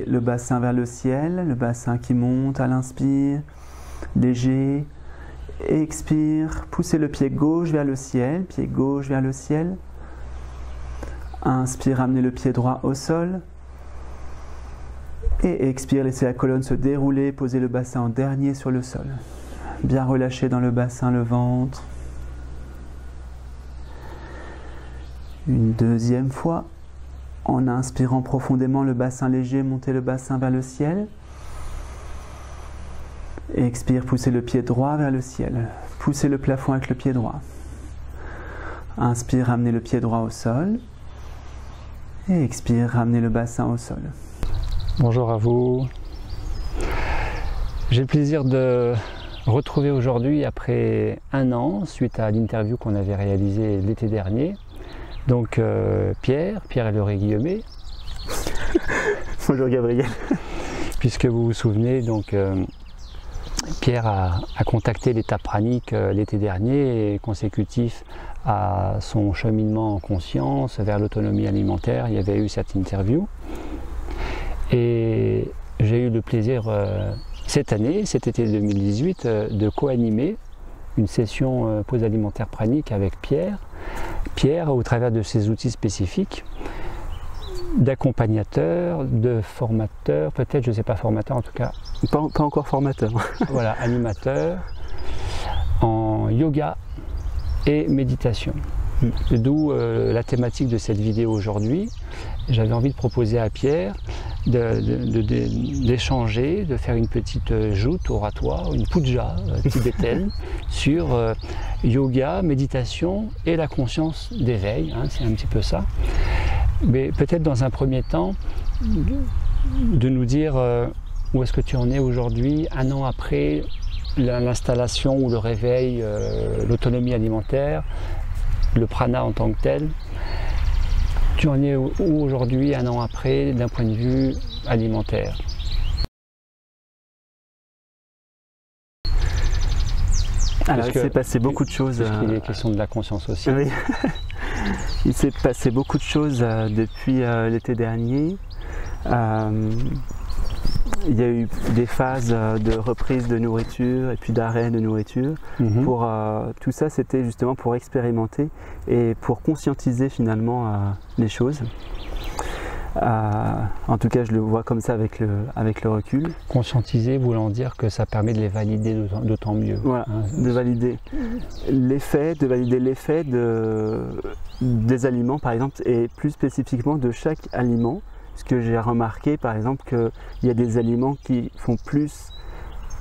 pousser le bassin vers le ciel, le bassin qui monte à l'inspire, léger. Expire, poussez le pied gauche vers le ciel, pied gauche vers le ciel. Inspire, amenez le pied droit au sol. Et expire, laissez la colonne se dérouler, posez le bassin en dernier sur le sol. Bien relâché dans le bassin, le ventre. Une deuxième fois, en inspirant profondément le bassin léger, montez le bassin vers le ciel. Expire, poussez le pied droit vers le ciel. Poussez le plafond avec le pied droit. Inspire, ramenez le pied droit au sol. Et expire, ramenez le bassin au sol. Bonjour à vous. J'ai le plaisir de retrouver aujourd'hui, après un an, suite à l'interview qu'on avait réalisée l'été dernier, donc Pierre Eloré-Guillemet. Bonjour Gabriel. Puisque vous vous souvenez, donc Pierre a contacté l'état pranique l'été dernier, et consécutif à son cheminement en conscience vers l'autonomie alimentaire, il y avait eu cette interview. Et j'ai eu le plaisir cette année, cet été 2018, de co-animer une session pause alimentaire pranique avec Pierre. Pierre, au travers de ses outils spécifiques, d'accompagnateur, de formateur, peut-être, je ne sais pas, formateur en tout cas. Pas encore formateur. Voilà, animateur en yoga et méditation. D'où la thématique de cette vidéo aujourd'hui. J'avais envie de proposer à Pierre d'échanger, de faire une petite joute oratoire, une puja tibétaine sur yoga, méditation et la conscience d'éveil, hein, c'est un petit peu ça. Mais peut-être dans un premier temps, de nous dire où est-ce que tu en es aujourd'hui, un an après l'installation ou le réveil, l'autonomie alimentaire, le prana en tant que tel. Tu en es où aujourd'hui, un an après, d'un point de vue alimentaire? Alors, il s'est passé beaucoup de choses. Il est question de la conscience aussi. Oui. Il s'est passé beaucoup de choses depuis l'été dernier. Il y a eu des phases de reprise de nourriture et puis d'arrêt de nourriture. Tout ça, c'était justement pour expérimenter et pour conscientiser finalement les choses. En tout cas, je le vois comme ça avec le recul. Conscientiser voulant dire que ça permet de les valider d'autant mieux. Voilà, hein, de valider l'effet, des aliments par exemple, et plus spécifiquement de chaque aliment. Parce que j'ai remarqué par exemple qu'il y a des aliments qui font plus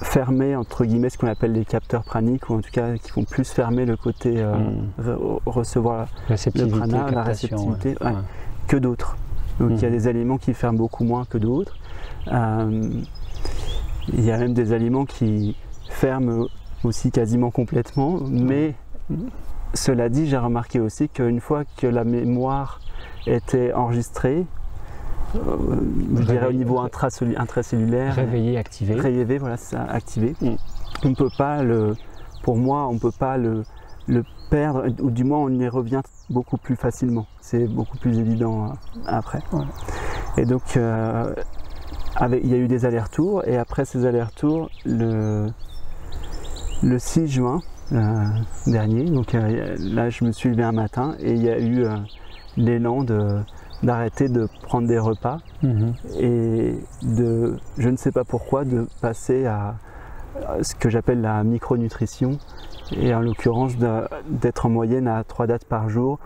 fermer entre guillemets ce qu'on appelle les capteurs praniques, ou en tout cas qui font plus fermer le côté recevoir le prana, la réceptivité, ouais, que d'autres. Donc il y a des aliments qui ferment beaucoup moins que d'autres. Il y a même des aliments qui ferment aussi quasiment complètement, mais cela dit, j'ai remarqué aussi qu'une fois que la mémoire était enregistrée, je dirais au niveau intracellulaire, réveillé, activé. Réveillé, voilà, ça, activé. On ne peut pas pour moi, on ne peut pas le perdre, ou du moins on y revient beaucoup plus facilement. C'est beaucoup plus évident après. Ouais. Et donc, il y a eu des allers-retours, et après ces allers-retours, le 6 juin dernier, donc là je me suis levé un matin et il y a eu l'élan d'arrêter de prendre des repas et je ne sais pas pourquoi, de passer à ce que j'appelle la micronutrition, et en l'occurrence d'être en moyenne à 3 dates par jour,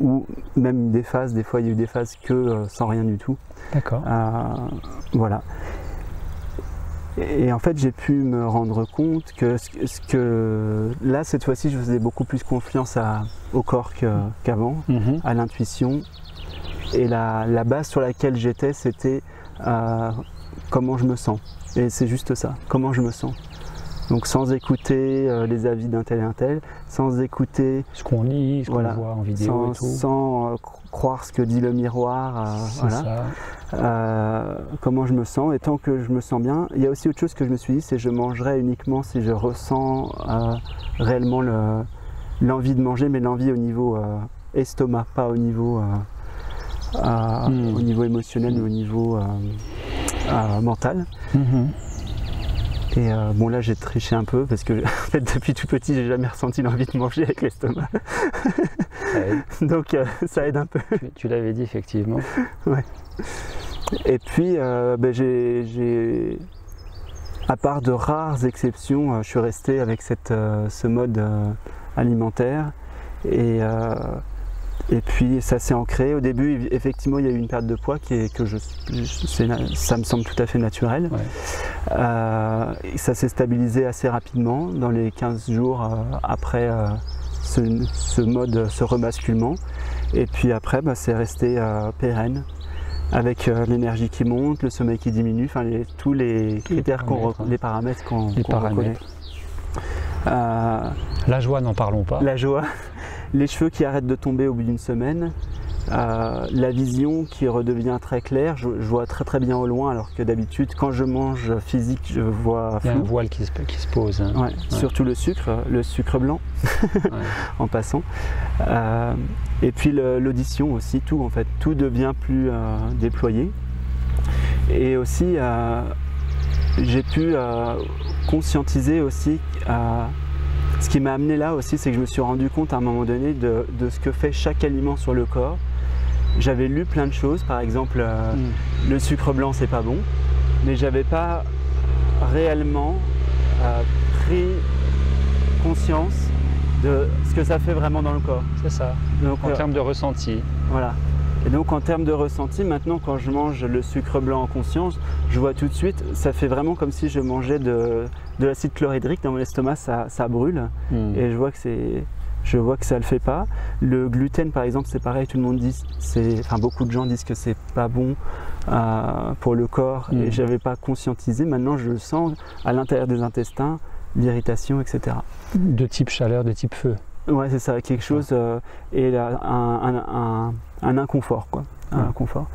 ou même des fois il y a eu des phases que sans rien du tout. D'accord. Voilà. Et en fait j'ai pu me rendre compte que là cette fois-ci je faisais beaucoup plus confiance au corps qu'avant, à l'intuition. Et la base sur laquelle j'étais, c'était comment je me sens. Et c'est juste ça, comment je me sens. Donc sans écouter les avis d'un tel et un tel, sans écouter ce qu'on lit, ce qu'on voit en vidéo et tout. Sans croire ce que dit le miroir. Voilà. Comment je me sens, et tant que je me sens bien. Il y a aussi autre chose que je me suis dit, c'est que je mangerai uniquement si je ressens réellement l'envie de manger, mais l'envie au niveau estomac, pas au niveau... au niveau émotionnel, mais au niveau mentale. Et bon, là j'ai triché un peu parce que en fait, depuis tout petit j'ai jamais ressenti l'envie de manger avec l'estomac. Donc ça aide un peu. Tu l'avais dit effectivement. Ouais. Et puis à part de rares exceptions, je suis resté avec ce mode alimentaire. Et puis ça s'est ancré. Au début, effectivement, il y a eu une perte de poids ça me semble tout à fait naturel. Ouais. Ça s'est stabilisé assez rapidement, dans les 15 jours après ce rebasculement. Et puis après, c'est resté pérenne, avec l'énergie qui monte, le sommeil qui diminue, tous les critères, les paramètres qu'on reconnaît. La joie, n'en parlons pas. La joie. Les cheveux qui arrêtent de tomber au bout d'une semaine, la vision qui redevient très claire, je vois très très bien au loin, alors que d'habitude quand je mange physique je vois flou. Il y a un voile qui se pose. Hein. Ouais, surtout le sucre blanc en passant. Et puis l'audition aussi, tout en fait, tout devient plus déployé. Et aussi j'ai pu conscientiser aussi ce qui m'a amené là aussi, c'est que je me suis rendu compte à un moment donné de ce que fait chaque aliment sur le corps. J'avais lu plein de choses, par exemple le sucre blanc c'est pas bon, mais j'avais pas réellement pris conscience de ce que ça fait vraiment dans le corps. C'est ça, donc, en termes de ressenti. Voilà. Et donc en termes de ressenti, maintenant quand je mange le sucre blanc en conscience, je vois tout de suite, ça fait vraiment comme si je mangeais de l'acide chlorhydrique dans mon estomac, ça brûle. Et je vois que ça le fait pas. Le gluten par exemple, c'est pareil, tout le monde dit, beaucoup de gens disent que c'est pas bon pour le corps et j'avais pas conscientisé. Maintenant je le sens à l'intérieur des intestins, l'irritation, etc. De type chaleur, de type feu. Ouais, c'est ça, quelque chose et un inconfort, quoi. Un inconfort.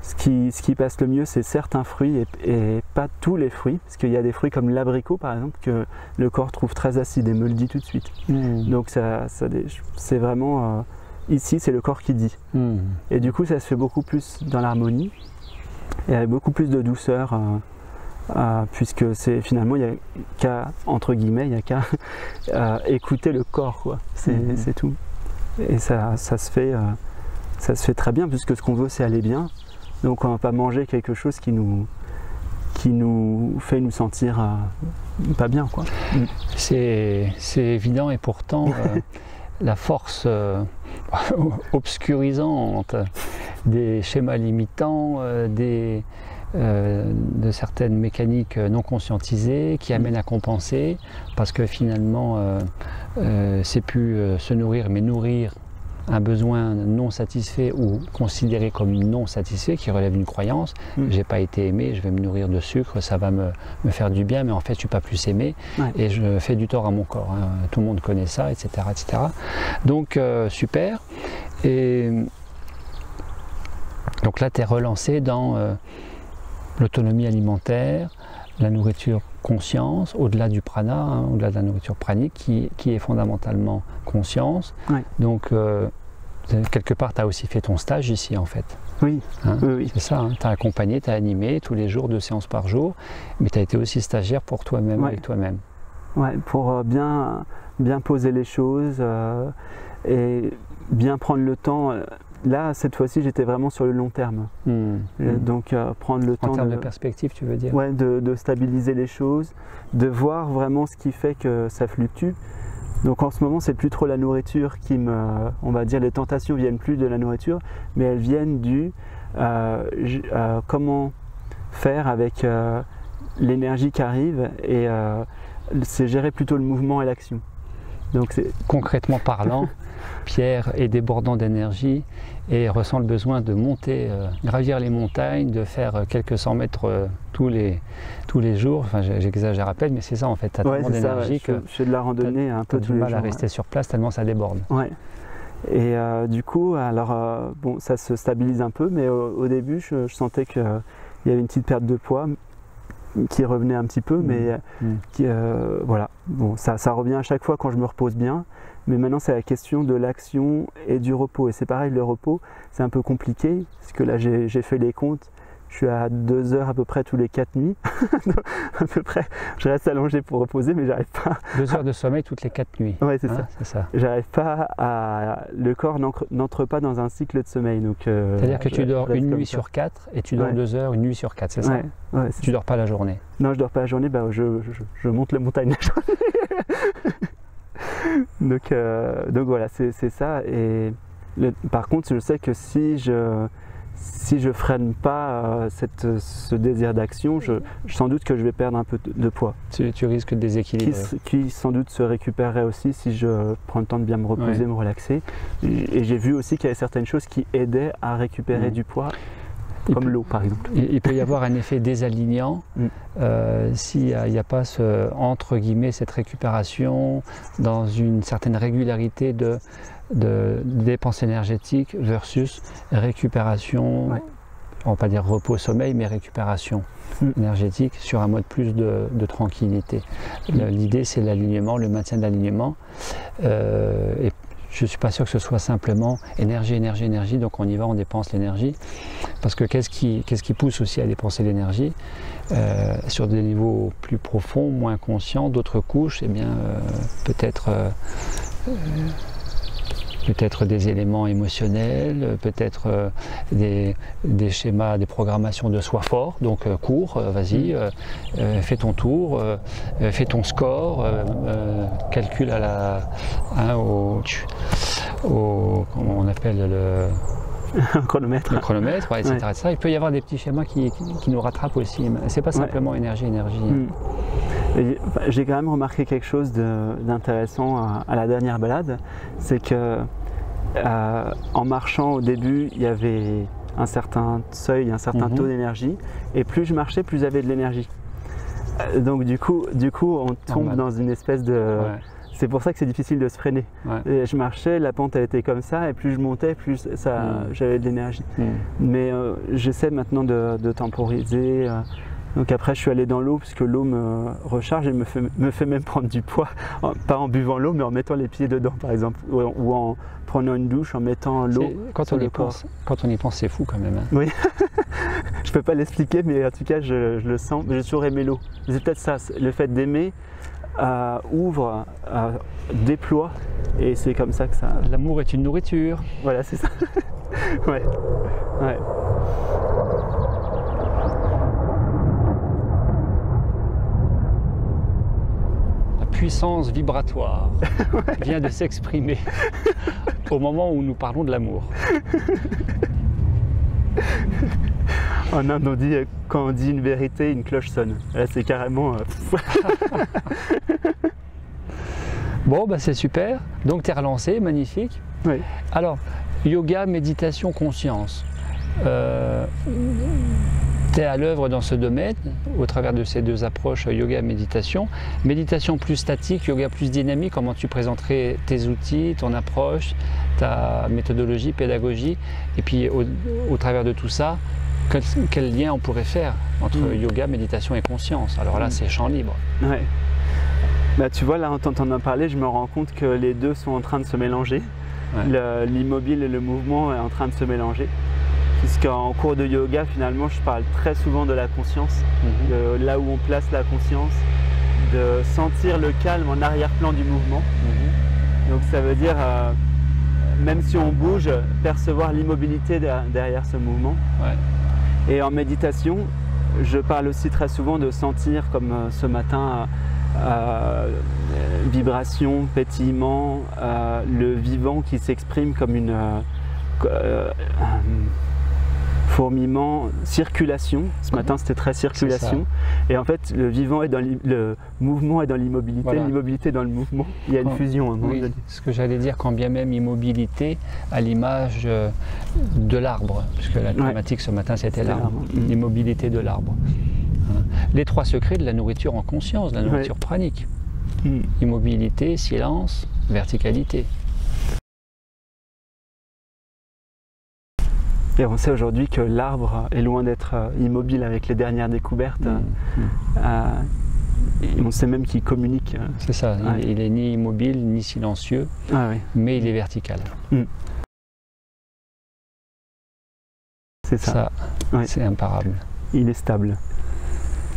Ce qui passe le mieux, c'est certains fruits et pas tous les fruits, parce qu'il y a des fruits comme l'abricot par exemple que le corps trouve très acide et me le dit tout de suite. Donc c'est vraiment ici, c'est le corps qui dit. Et du coup, ça se fait beaucoup plus dans l'harmonie et avec beaucoup plus de douceur. Puisque finalement il n'y a qu'à, entre guillemets, il n'y a qu'à écouter le corps, quoi. C'est tout. Et ça se fait très bien, puisque ce qu'on veut c'est aller bien. Donc on ne va pas manger quelque chose qui nous fait nous sentir pas bien, quoi. C'est évident, et pourtant la force obscurisante des schémas limitants, de certaines mécaniques non conscientisées qui amènent à compenser, parce que finalement c'est plus se nourrir mais nourrir un besoin non satisfait ou considéré comme non satisfait, qui relève d'une croyance. J'ai pas été aimé, je vais me nourrir de sucre, ça va me faire du bien, mais en fait je suis pas plus aimé et je fais du tort à mon corps, hein. Tout le monde connaît ça, etc. etc. Donc super. Et donc là tu es relancé dans l'autonomie alimentaire, la nourriture conscience, au-delà du prana, hein, au-delà de la nourriture pranique, qui est fondamentalement conscience. Donc, quelque part, tu as aussi fait ton stage ici, en fait. Oui, hein, oui. C'est ça, hein, tu as accompagné, tu as animé tous les jours, 2 séances par jour, mais tu as été aussi stagiaire pour toi-même, avec toi-même. Ouais, pour bien poser les choses et bien prendre le temps. Là, cette fois-ci, j'étais vraiment sur le long terme. Donc, prendre le temps. En termes de perspective, tu veux dire? Ouais, de stabiliser les choses, de voir vraiment ce qui fait que ça fluctue. Donc, en ce moment, c'est plus trop la nourriture qui on va dire, les tentations viennent plus de la nourriture, mais elles viennent du comment faire avec l'énergie qui arrive, et c'est gérer plutôt le mouvement et l'action. Donc, concrètement parlant, Pierre est débordant d'énergie et ressent le besoin de monter, gravir les montagnes, de faire quelques 100 mètres tous les jours. Enfin, j'exagère à peine, mais c'est ça en fait. Tu as tellement d'énergie que je fais de la randonnée un peu tous les jours. Tu as du mal à rester sur place tellement ça déborde. Ouais. Et du coup, alors bon, ça se stabilise un peu, mais au début, je sentais qu'il y avait une petite perte de poids qui revenait un petit peu, mais voilà. Bon, ça revient à chaque fois quand je me repose bien. Mais maintenant, c'est la question de l'action et du repos. Et c'est pareil, le repos, c'est un peu compliqué, parce que là, j'ai fait les comptes. je suis à 2 heures à peu près tous les 4 nuits. À peu près, je reste allongé pour reposer, mais j'arrive pas. 2 heures de sommeil toutes les 4 nuits. Ouais, c'est ça. J'arrive pas à. Le corps n'entre pas dans un cycle de sommeil. C'est-à-dire que tu dors une nuit sur 4 et tu dors 2 heures, une nuit sur 4, c'est ça? Ouais, tu dors pas la journée? Non, je dors pas la journée, je monte les montagnes la journée. donc voilà, c'est ça. Et par contre, je sais que si je freine pas ce désir d'action, sans doute que je vais perdre un peu de poids. Tu risques de déséquilibrer. Qui sans doute se récupérerait aussi si je prends le temps de bien me reposer, me relaxer. Et j'ai vu aussi qu'il y avait certaines choses qui aidaient à récupérer du poids, comme l'eau par exemple. Il peut y avoir un effet désalignant s'il n'y a pas entre guillemets cette récupération dans une certaine régularité de dépenses énergétiques versus récupération, on ne va pas dire repos-sommeil, mais récupération énergétique sur un mode plus de tranquillité. L'idée, c'est l'alignement, le maintien de l'alignement. Et je ne suis pas sûr que ce soit simplement énergie, énergie, énergie, donc on y va, on dépense l'énergie. Parce que qu'est-ce qui pousse aussi à dépenser l'énergie sur des niveaux plus profonds, moins conscients, d'autres couches, eh bien peut-être des éléments émotionnels, peut-être des schémas, des programmations de soi fort, donc cours, vas-y, fais ton tour, fais ton score, calcule comment on appelle un chronomètre. Le chronomètre, etc., etc. Il peut y avoir des petits schémas qui nous rattrapent aussi. C'est pas simplement énergie. J'ai quand même remarqué quelque chose d'intéressant à la dernière balade, c'est que en marchant au début, il y avait un certain seuil, un certain taux d'énergie, et plus je marchais, plus j'avais de l'énergie. Donc du coup, on tombe dans une espèce de... C'est pour ça que c'est difficile de se freiner. Et je marchais, la pente elle était comme ça, et plus je montais, plus j'avais de l'énergie. Mais j'essaie maintenant de temporiser. Donc après je suis allé dans l'eau parce que l'eau me recharge et me fait même prendre du poids, pas en buvant l'eau mais en mettant les pieds dedans par exemple, ou en prenant une douche, en mettant l'eau sur le corps. Quand on y pense, c'est fou quand même. Oui, je peux pas l'expliquer, mais en tout cas je le sens. J'ai toujours aimé l'eau. C'est peut-être ça, le fait d'aimer ouvre, déploie, et c'est comme ça que ça... L'amour est une nourriture. Voilà, c'est ça. Ouais. Puissance vibratoire vient de s'exprimer au moment où nous parlons de l'amour. En Inde, on dit quand on dit une vérité, une cloche sonne. Là, c'est carrément... Bon, bah c'est super. Donc, tu es relancé, magnifique. Oui. Alors, yoga, méditation, conscience. Tu es à l'œuvre dans ce domaine au travers de ces deux approches, yoga et méditation. Méditation plus statique, yoga plus dynamique, comment tu présenterais tes outils, ton approche, ta méthodologie, pédagogie, et puis au travers de tout ça, quel lien on pourrait faire entre yoga, méditation et conscience? Alors là, c'est champ libre. Ouais. Bah, tu vois, là, en t'entendant parler, je me rends compte que les deux sont en train de se mélanger. L'immobile et le mouvement est en train de se mélanger. Puisqu'en cours de yoga, finalement, je parle très souvent de la conscience, de là où on place la conscience, de sentir le calme en arrière-plan du mouvement. Donc ça veut dire, même si on bouge, percevoir l'immobilité derrière ce mouvement. Et en méditation, je parle aussi très souvent de sentir, comme ce matin, vibration, pétillement, le vivant qui s'exprime comme une... fourmillement, circulation. Ce matin, c'était très circulation. Et en fait, le vivant est dans le mouvement est dans l'immobilité, l'immobilité dans le mouvement. Il y a une fusion à un moment donné. Ce que j'allais dire, quand bien même immobilité, à l'image de l'arbre, puisque la thématique ce matin, c'était l'arbre. L'immobilité de l'arbre. Les trois secrets de la nourriture en conscience, de la nourriture pranique. Immobilité, silence, verticalité. Et on sait aujourd'hui que l'arbre est loin d'être immobile avec les dernières découvertes. Et on sait même qu'il communique. C'est ça, il est ni immobile ni silencieux, mais il est vertical. c'est ça. Ça, Ouais. c'est imparable. Il est stable.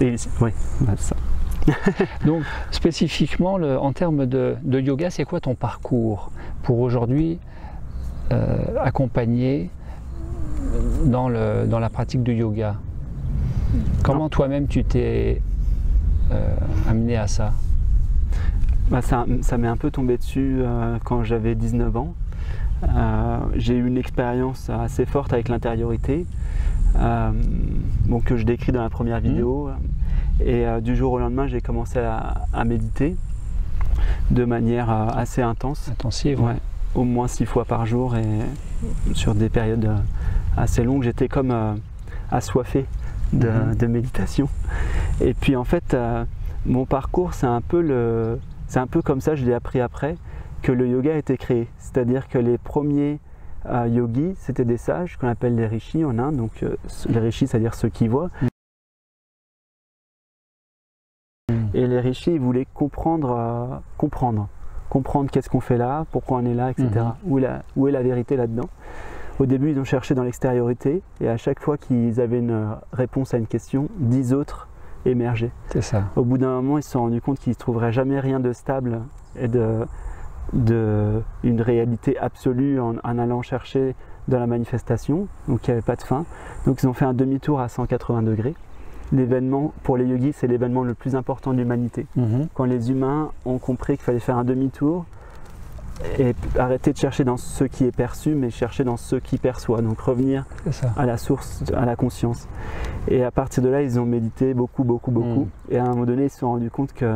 Et, oui, bah, ça. Donc, spécifiquement, en termes de yoga, c'est quoi ton parcours pour aujourd'hui accompagner dans la pratique du yoga? Comment toi-même tu t'es amené à ça? Bah, ça m'est un peu tombé dessus quand j'avais 19 ans. J'ai eu une expérience assez forte avec l'intériorité, que je décris dans la première vidéo. Et du jour au lendemain, j'ai commencé à méditer de manière assez intense. Intensive, ouais. Au moins 6 fois par jour et sur des périodes assez longues. J'étais comme assoiffé de méditation. Et puis en fait, mon parcours, c'est un peu comme ça, je l'ai appris après, que le yoga a été créé. C'est-à-dire que les premiers yogis, c'était des sages qu'on appelle les rishis en Inde. Donc les rishis, c'est-à-dire ceux qui voient. Et les rishis, ils voulaient comprendre qu'est-ce qu'on fait là, pourquoi on est là, etc. Où est la vérité là-dedans. Au début, ils ont cherché dans l'extériorité, et à chaque fois qu'ils avaient une réponse à une question, 10 autres émergeaient. C'est ça. Au bout d'un moment, ils se sont rendus compte qu'ils ne trouveraient jamais rien de stable et une réalité absolue en allant chercher dans la manifestation, donc il n'y avait pas de fin. Donc ils ont fait un demi-tour à 180 degrés. L'événement, pour les yogis, c'est l'événement le plus important de l'humanité. Quand les humains ont compris qu'il fallait faire un demi-tour et arrêter de chercher dans ce qui est perçu, mais chercher dans ce qui perçoit. Donc revenir à la source, à la conscience. Et à partir de là, ils ont médité beaucoup. Et à un moment donné, ils se sont rendus compte que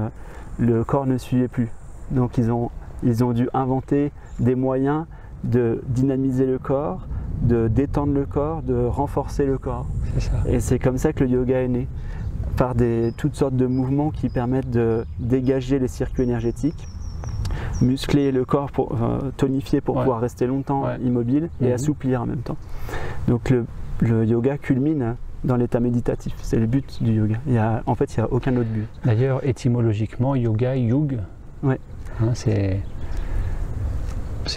le corps ne suivait plus. Donc ils ont dû inventer des moyens de dynamiser le corps, de détendre le corps, de renforcer le corps. Ça. Et c'est comme ça que le yoga est né, par toutes sortes de mouvements qui permettent de dégager les circuits énergétiques, muscler le corps, pour tonifier pour pouvoir rester longtemps immobile et assouplir en même temps. Donc le yoga culmine dans l'état méditatif, c'est le but du yoga. En fait, il n'y a aucun autre but. D'ailleurs, étymologiquement, yoga, yug, c'est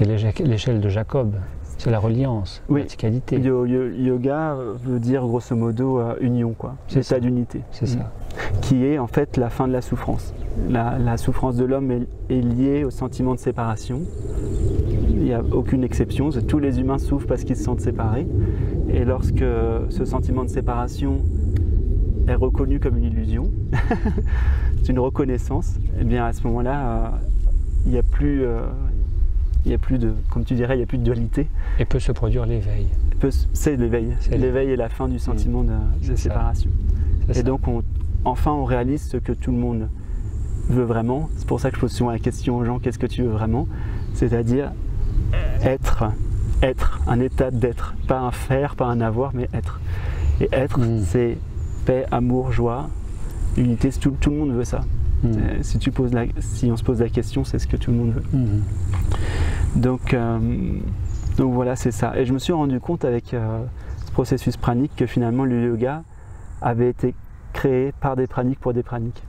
l'échelle de Jacob. C'est la reliance, la verticalité. Yoga veut dire grosso modo union, quoi. C'est ça, d'unité. C'est ça. Qui est en fait la fin de la souffrance. La souffrance de l'homme est liée au sentiment de séparation. Il n'y a aucune exception. Tous les humains souffrent parce qu'ils se sentent séparés. Et lorsque ce sentiment de séparation est reconnu comme une illusion, c'est une reconnaissance, et bien à ce moment-là, il n'y a plus de, comme tu dirais, il n'y a plus de dualité. Et peut se produire l'éveil. C'est l'éveil. L'éveil est la fin du sentiment de séparation. Et donc, enfin, on réalise ce que tout le monde veut vraiment. C'est pour ça que je pose souvent la question aux gens, qu'est-ce que tu veux vraiment? C'est-à-dire être, un état d'être. Pas un faire, pas un avoir, mais être. Et être, c'est paix, amour, joie, unité. Tout le monde veut ça. Si on se pose la question, c'est ce que tout le monde veut. Donc voilà, c'est ça. Et je me suis rendu compte avec ce processus pranique que finalement le yoga avait été créé par des praniques pour des praniques.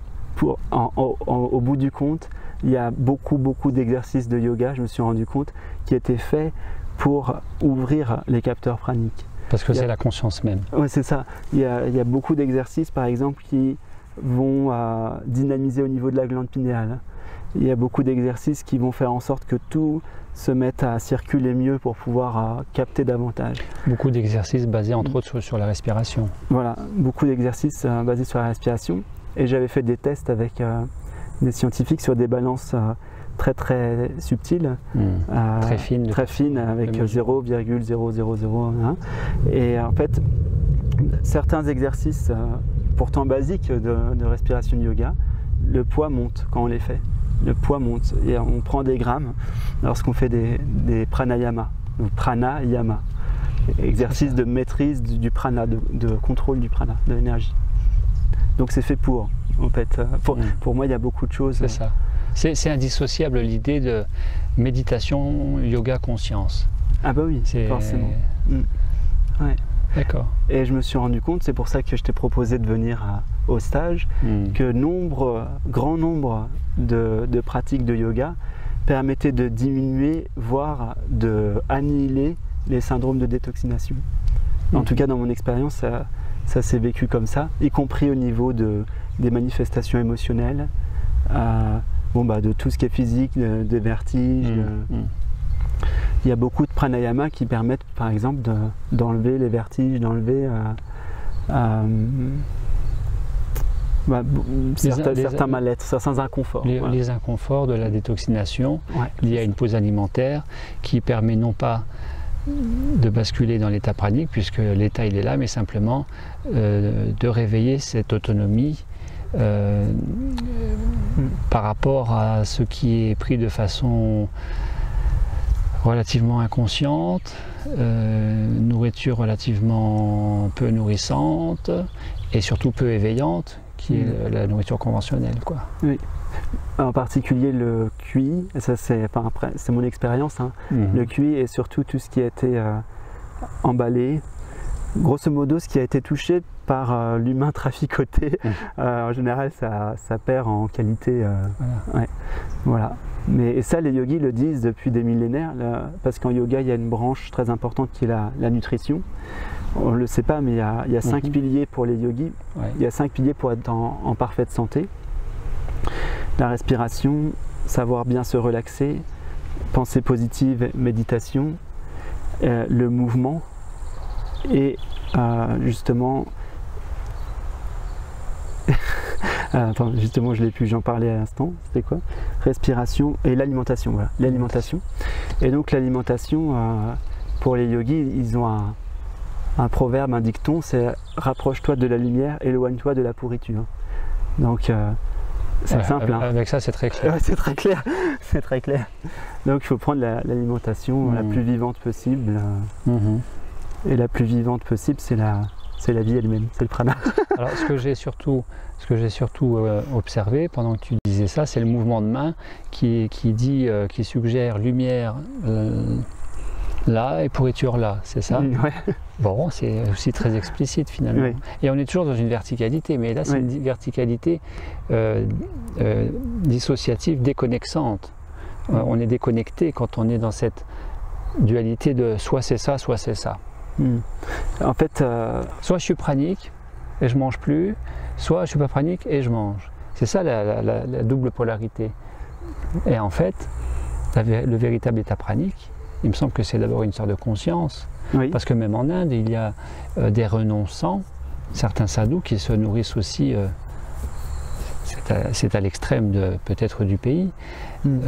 Au bout du compte, il y a beaucoup d'exercices de yoga, je me suis rendu compte, qui étaient faits pour ouvrir les capteurs praniques. Parce que c'est la conscience même. Oui, c'est ça. Il y a beaucoup d'exercices, par exemple, qui vont dynamiser au niveau de la glande pinéale. Il y a beaucoup d'exercices qui vont faire en sorte que tout se mette à circuler mieux pour pouvoir capter davantage. Beaucoup d'exercices basés entre autres sur la respiration. Voilà, beaucoup d'exercices basés sur la respiration. Et j'avais fait des tests avec des scientifiques sur des balances très subtiles, très fines avec 0,0001. Et en fait, certains exercices pourtant basiques de respiration de yoga, le poids monte quand on les fait. Le poids monte et on prend des grammes lorsqu'on fait des pranayama, ou pranayama, exercice de maîtrise du prana, de contrôle du prana, de l'énergie. Donc c'est fait pour, en fait, pour moi il y a beaucoup de choses. C'est ça. C'est indissociable l'idée de méditation, yoga, conscience. Ah bah oui, forcément. Ouais. D'accord. Et je me suis rendu compte, c'est pour ça que je t'ai proposé de venir au stage, que grand nombre de pratiques de yoga permettaient de diminuer, voire de annihiler les syndromes de détoxination. En tout cas, dans mon expérience, ça s'est vécu comme ça, y compris au niveau des manifestations émotionnelles, de tout ce qui est physique, des vertiges. Il y a beaucoup de pranayama qui permettent, par exemple, d'enlever les vertiges, d'enlever certains mal-être, certains inconforts. Les inconforts de la détoxination liés à une pause alimentaire qui permet non pas de basculer dans l'état pranique, puisque l'état il est là, mais simplement de réveiller cette autonomie par rapport à ce qui est pris de façon relativement inconsciente, nourriture relativement peu nourrissante et surtout peu éveillante, qui est la nourriture conventionnelle, quoi. Oui. En particulier le cuit, ça c'est mon expérience, le cuit et surtout tout ce qui a été emballé, grosso modo ce qui a été touché par l'humain traficoté, en général ça perd en qualité. Voilà. Et ça les yogis le disent depuis des millénaires, parce qu'en yoga il y a une branche très importante qui est la nutrition. On ne le sait pas, mais il y a 5 piliers pour les yogis. Il y a 5 piliers pour être en parfaite santé. La respiration, savoir bien se relaxer, pensée positive, méditation, le mouvement et justement... justement je l'ai plus, j'en parlais à l'instant, c'était quoi? Respiration et l'alimentation, voilà, l'alimentation. Et donc l'alimentation, pour les yogis, ils ont un proverbe, un dicton, c'est « rapproche-toi de la lumière, éloigne-toi de la pourriture ». Donc c'est simple. Avec ça c'est très clair. C'est très clair, c'est très clair. Donc il faut prendre l'alimentation la plus vivante possible. Et la plus vivante possible, c'est la vie elle-même, c'est le prana. Alors ce que j'ai surtout observé pendant que tu disais ça, c'est le mouvement de main qui suggère lumière là et pourriture là, c'est ça? Bon, c'est aussi très explicite finalement. Et on est toujours dans une verticalité, mais là c'est une verticalité dissociative, déconnexante. On est déconnecté quand on est dans cette dualité de soit c'est ça, soit c'est ça. En fait, soit je suis pranique et je mange plus, soit je suis pas pranique et je mange. C'est ça la double polarité. Et en fait, le véritable état pranique, il me semble que c'est d'abord une sorte de conscience. Parce que même en Inde, il y a des renonçants, certains sadhus qui se nourrissent aussi, c'est à l'extrême peut-être du pays,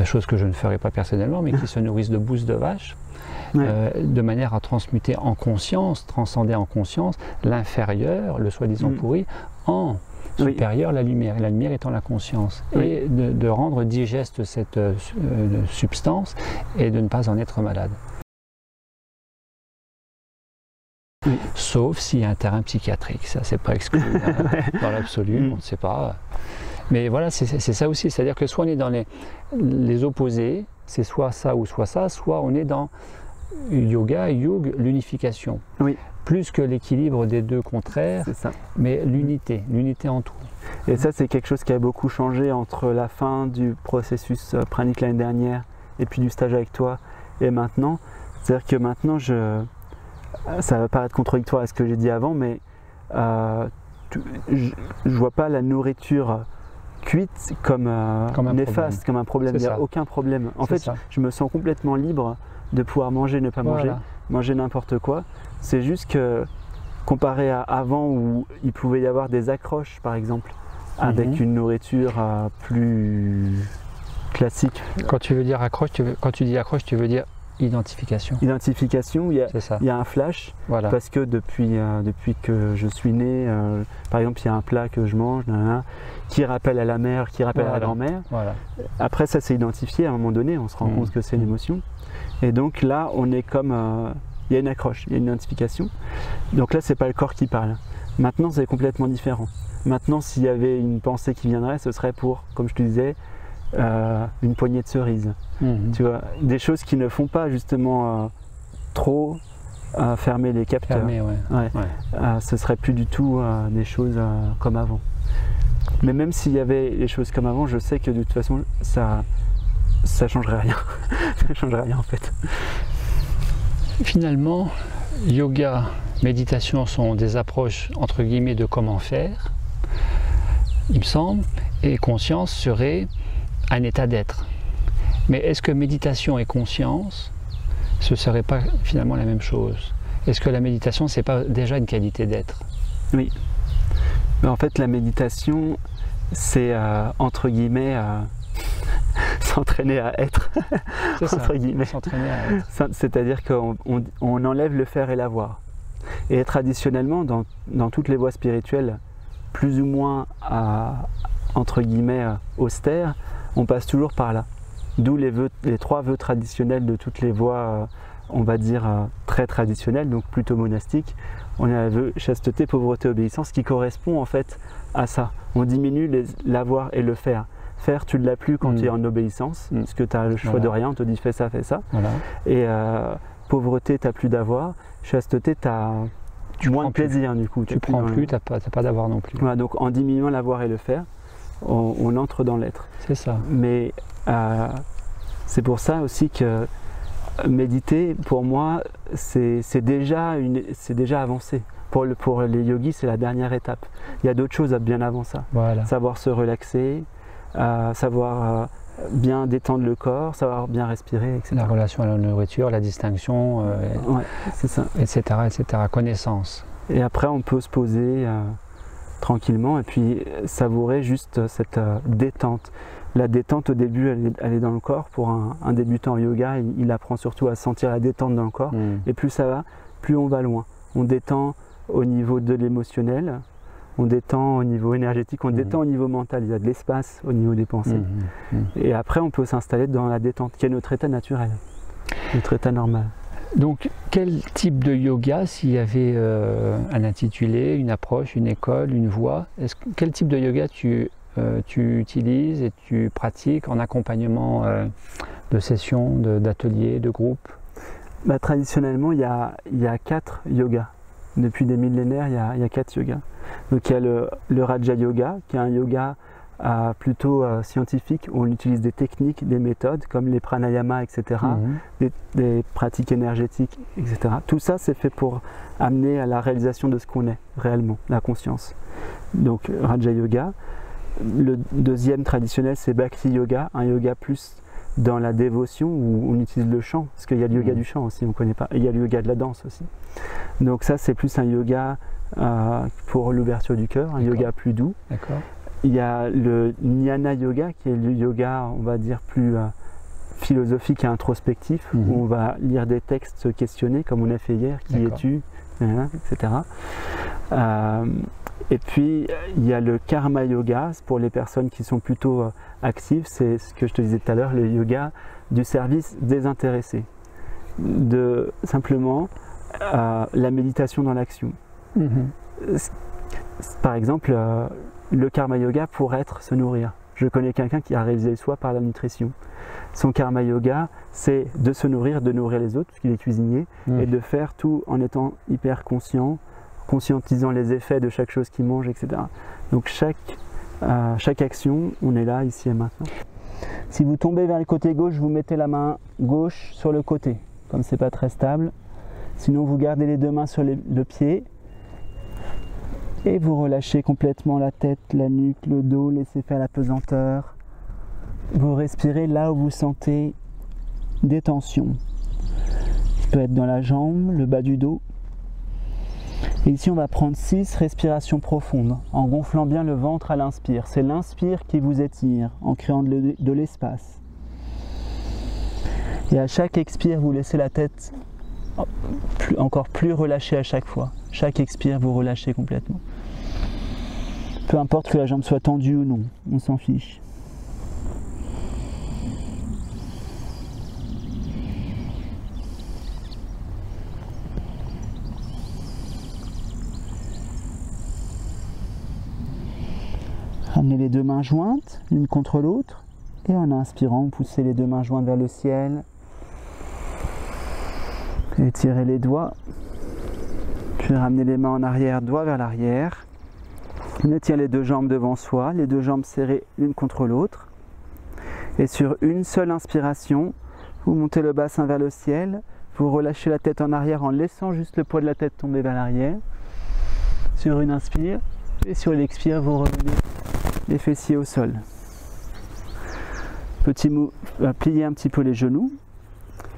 chose que je ne ferai pas personnellement, mais qui se nourrissent de bouse de vache. De manière à transmuter en conscience, transcender en conscience l'inférieur, le soi-disant pourri, en supérieur la lumière, et la lumière étant la conscience, et de rendre digeste cette substance et de ne pas en être malade. Sauf s'il y a un terrain psychiatrique, ça c'est pas exclu dans l'absolu, on ne sait pas. Mais voilà, c'est ça aussi, c'est-à-dire que soit on est dans les opposés, c'est soit ça ou soit on est dans yoga, l'unification. Plus que l'équilibre des deux contraires, mais l'unité en tout. Et ça c'est quelque chose qui a beaucoup changé entre la fin du processus pranique l'année dernière et puis du stage avec toi et maintenant. C'est-à-dire que maintenant, ça va paraître contradictoire à ce que j'ai dit avant, mais je vois pas la nourriture cuite comme néfaste, comme un problème. Il n'y a aucun problème. En fait, je me sens complètement libre de pouvoir manger, ne pas manger n'importe quoi. C'est juste que comparé à avant où il pouvait y avoir des accroches par exemple, avec une nourriture plus classique. Quand tu veux dire accroche, quand tu dis accroche, tu veux dire identification. Identification, il y a un flash, parce que depuis que je suis né, par exemple il y a un plat que je mange qui rappelle à la mère, qui rappelle à la grand-mère. Après ça c'est identifié, à un moment donné on se rend compte que c'est une émotion. Et donc là on est comme, il y a une accroche, il y a une identification. Donc là c'est pas le corps qui parle. Maintenant c'est complètement différent. Maintenant s'il y avait une pensée qui viendrait, ce serait pour, comme je te disais, une poignée de cerises. Tu vois, des choses qui ne font pas justement trop fermer les capteurs. Ce serait plus du tout des choses comme avant. Mais même s'il y avait les choses comme avant, je sais que de toute façon ça changerait rien. Ça changerait rien en fait. Finalement, yoga, méditation sont des approches entre guillemets de comment faire, il me semble, et conscience serait un état d'être. Mais est-ce que méditation et conscience, ce ne serait pas finalement la même chose? Est-ce que la méditation, c'est pas déjà une qualité d'être? Oui. Mais en fait, la méditation, c'est entre guillemets s'entraîner à être. C'est ça, entre guillemets. s'entraîner à être. C'est-à-dire qu'on enlève le faire et l'avoir. Et traditionnellement, dans toutes les voies spirituelles, plus ou moins entre guillemets austères, on passe toujours par là. D'où les 3 vœux traditionnels de toutes les voies, on va dire, très traditionnelles, donc plutôt monastiques. On a le vœu chasteté, pauvreté, obéissance, qui correspond en fait à ça. On diminue l'avoir et le faire. Faire, tu ne l'as plus quand tu es en obéissance, parce que tu as le choix de rien, on te dit fais ça, fais ça. Voilà. Et pauvreté, tu n'as plus d'avoir. Chasteté, tu as moins de plaisir du coup. Tu prends plus, tu n'as pas d'avoir non plus. Voilà, donc en diminuant l'avoir et le faire, on entre dans l'être. C'est ça. Mais c'est pour ça aussi que méditer, pour moi, c'est déjà avancé. Pour les yogis, c'est la dernière étape. Il y a d'autres choses bien avant ça. Voilà. Savoir se relaxer, savoir bien détendre le corps, savoir bien respirer, etc. La relation à la nourriture, la distinction, ouais, c'est ça. etc., etc. Connaissance. Et après, on peut se poser tranquillement et puis savourer juste cette détente. La détente au début, elle est dans le corps. Pour un débutant en yoga, il apprend surtout à sentir la détente dans le corps. Et plus ça va, plus on va loin. On détend au niveau de l'émotionnel, on détend au niveau énergétique, on détend au niveau mental. Il y a de l'espace au niveau des pensées. Et après, on peut s'installer dans la détente, qui est notre état naturel, notre état normal. Donc, quel type de yoga, s'il y avait un intitulé, une approche, une école, une voie, quel type de yoga tu utilises et tu pratiques en accompagnement de sessions, d'ateliers, de groupes? Traditionnellement, il y a 4 yogas. Depuis des millénaires, il y a 4 yogas. Donc il y a le Raja Yoga, qui est un yoga plutôt scientifique, où on utilise des techniques, des méthodes, comme les pranayamas, etc., des pratiques énergétiques, etc. Tout ça, c'est fait pour amener à la réalisation de ce qu'on est réellement, la conscience. Donc Raja Yoga. Le deuxième traditionnel, c'est Bhakti Yoga, un yoga plus dans la dévotion, où on utilise le chant, parce qu'il y a le yoga du chant aussi, on ne connaît pas, et il y a le yoga de la danse aussi. Donc ça, c'est plus un yoga pour l'ouverture du cœur, un yoga plus doux. Il y a le Jnana Yoga, qui est le yoga, on va dire, plus philosophique et introspectif, où on va lire des textes, se questionner, comme on a fait hier, qui es-tu, etc. Et puis il y a le Karma Yoga, pour les personnes qui sont plutôt actives, c'est ce que je te disais tout à l'heure, le yoga du service désintéressé, de simplement la méditation dans l'action. Par exemple, le Karma Yoga pourrait être se nourrir. Je connais quelqu'un qui a réalisé le soi par la nutrition. Son Karma Yoga, c'est de se nourrir, de nourrir les autres, puisqu'il est cuisinier, et de faire tout en étant hyper conscient, conscientisant les effets de chaque chose qu'il mange, etc. Donc chaque action, on est là, ici et maintenant. Si vous tombez vers le côté gauche, vous mettez la main gauche sur le côté, comme c'est pas très stable. Sinon, vous gardez les 2 mains sur le pied et vous relâchez complètement la tête, la nuque, le dos, laissez faire la pesanteur. Vous respirez là où vous sentez des tensions. Ça peut être dans la jambe, le bas du dos. Et ici, on va prendre 6 respirations profondes, en gonflant bien le ventre à l'inspire. C'est l'inspire qui vous étire, en créant de l'espace. Et à chaque expire, vous laissez la tête encore plus relâchée à chaque fois. Chaque expire, vous relâchez complètement. Peu importe que la jambe soit tendue ou non, on s'en fiche. Ramenez les 2 mains jointes, l'une contre l'autre, et en inspirant, poussez les 2 mains jointes vers le ciel. Étirez les doigts, puis ramenez les mains en arrière, doigts vers l'arrière. On étire les 2 jambes devant soi, les 2 jambes serrées l'une contre l'autre. Et sur une seule inspiration, vous montez le bassin vers le ciel, Vous relâchez la tête en arrière en laissant juste le poids de la tête tomber vers l'arrière. Sur une inspire, et sur l'expire, vous revenez les fessiers au sol. Pliez un petit peu les genoux.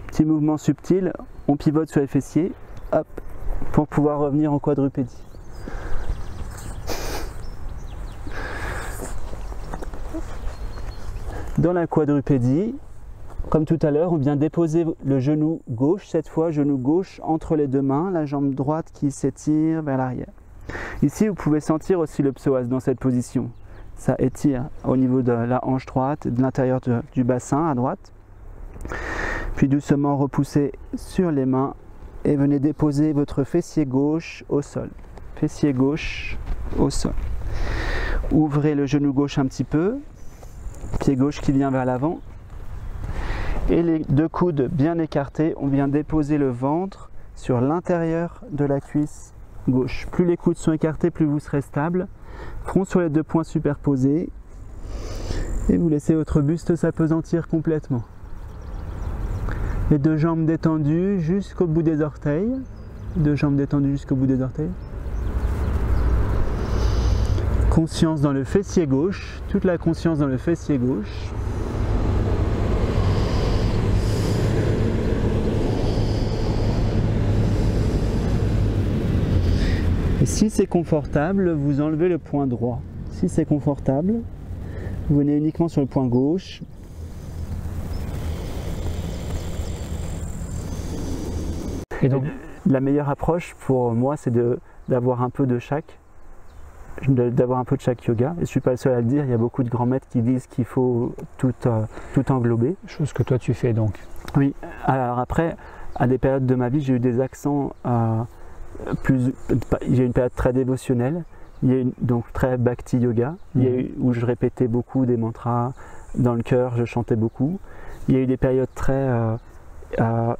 Petit mouvement subtil, on pivote sur les fessiers, hop, pour pouvoir revenir en quadrupédie. Dans la quadrupédie, comme tout à l'heure, on vient déposer le genou gauche, cette fois genou gauche entre les deux mains, la jambe droite qui s'étire vers l'arrière. Ici, vous pouvez sentir aussi le psoas dans cette position. Ça étire au niveau de la hanche droite, de l'intérieur du bassin à droite. Puis doucement repoussez sur les mains et venez déposer votre fessier gauche au sol. Fessier gauche au sol. Ouvrez le genou gauche un petit peu, pied gauche qui vient vers l'avant. Et les deux coudes bien écartés, on vient déposer le ventre sur l'intérieur de la cuisse gauche. Plus les coudes sont écartés, plus vous serez stable. Front sur les deux points superposés. Et vous laissez votre buste s'appesantir complètement. Les deux jambes détendues jusqu'au bout des orteils. Deux jambes détendues jusqu'au bout des orteils. Conscience dans le fessier gauche. Toute la conscience dans le fessier gauche. Et si c'est confortable, vous enlevez le point droit. Si c'est confortable, vous venez uniquement sur le point gauche. Et donc, la meilleure approche pour moi, c'est d'avoir un peu de chaque. D'avoir un peu de chaque yoga. Et je ne suis pas le seul à le dire, il y a beaucoup de grands maîtres qui disent qu'il faut tout englober. Chose que toi tu fais donc. Oui, alors après, à des périodes de ma vie, j'ai eu des accents j'ai eu une période très dévotionnelle, il y a eu donc très bhakti yoga, il y a eu, où je répétais beaucoup des mantras dans le cœur, je chantais beaucoup. Il y a eu des périodes très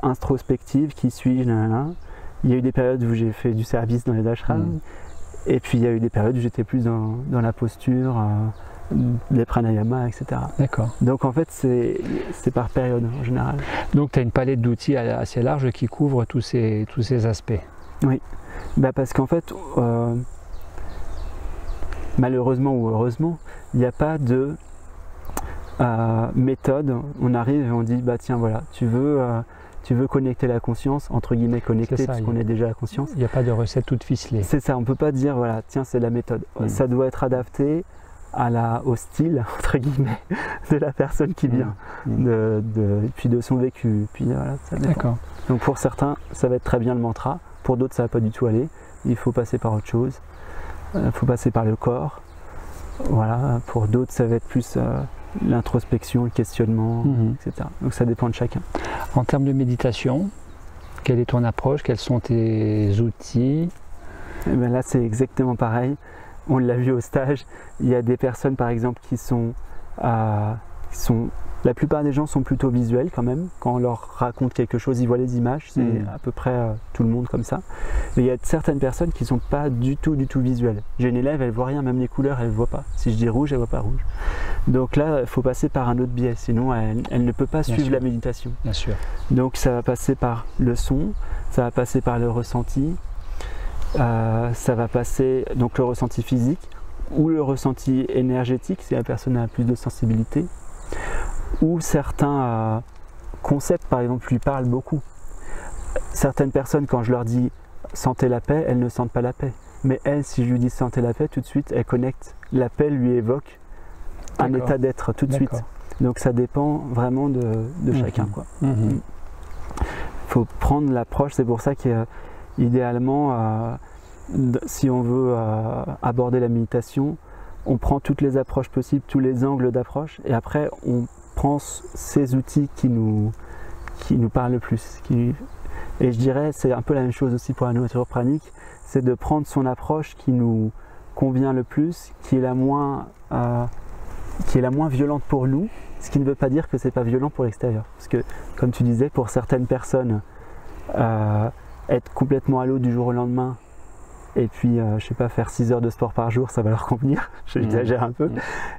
introspectives, qui suis-je, il y a eu des périodes où j'ai fait du service dans les ashrams, et puis il y a eu des périodes où j'étais plus dans la posture, les pranayama, etc. D'accord. Donc en fait c'est par période en général. Donc tu as une palette d'outils assez large qui couvre tous ces aspects. Oui, parce qu'en fait, malheureusement ou heureusement, il n'y a pas de méthode. On arrive et on dit, tiens voilà, tu veux connecter la conscience, entre guillemets connecter, puisqu'on est déjà la conscience. Il n'y a pas de recette toute ficelée. C'est ça, on ne peut pas dire, voilà, tiens c'est la méthode. Ça doit être adapté au style, entre guillemets, de la personne qui vient, puis de son vécu. Puis voilà, ça dépend. D'accord. Donc pour certains, ça va être très bien le mantra. Pour d'autres, ça ne va pas du tout aller. Il faut passer par autre chose. Il faut passer par le corps. Voilà. Pour d'autres, ça va être plus l'introspection, le questionnement, etc. Donc ça dépend de chacun. En termes de méditation, quelle est ton approche? Quels sont tes outils? Et bien là, c'est exactement pareil. On l'a vu au stage. Il y a des personnes, par exemple, qui sont la plupart des gens sont plutôt visuels quand même. Quand on leur raconte quelque chose, ils voient les images. C'est à peu près tout le monde comme ça. Mais il y a certaines personnes qui ne sont pas du tout visuelles. J'ai une élève, elle ne voit rien, même les couleurs, elle ne voit pas. Si je dis rouge, elle ne voit pas rouge. Donc là, il faut passer par un autre biais. Sinon, elle ne peut pas suivre la méditation. Bien sûr. Donc ça va passer par le son, ça va passer par le ressenti. Ça va passer donc le ressenti physique ou le ressenti énergétique si la personne a plus de sensibilité. Ou certains concepts, par exemple, lui parlent beaucoup. Certaines personnes, quand je leur dis « sentez la paix », elles ne sentent pas la paix. Mais elle, si je lui dis « sentez la paix », tout de suite, elle connecte. La paix lui évoque un état d'être tout de suite. Donc ça dépend vraiment de chacun. Il faut prendre l'approche, c'est pour ça qu'idéalement, si on veut aborder la méditation, on prend toutes les approches possibles, tous les angles d'approche, et après on prend ces outils qui nous parlent le plus. Et je dirais, c'est un peu la même chose aussi pour la nourriture pranique, c'est de prendre son approche qui nous convient le plus, qui est la moins violente pour nous, ce qui ne veut pas dire que c'est pas violent pour l'extérieur. Parce que, comme tu disais, pour certaines personnes, être complètement à l'eau du jour au lendemain, et puis, je sais pas, faire 6 heures de sport par jour, ça va leur convenir, j'exagère un peu.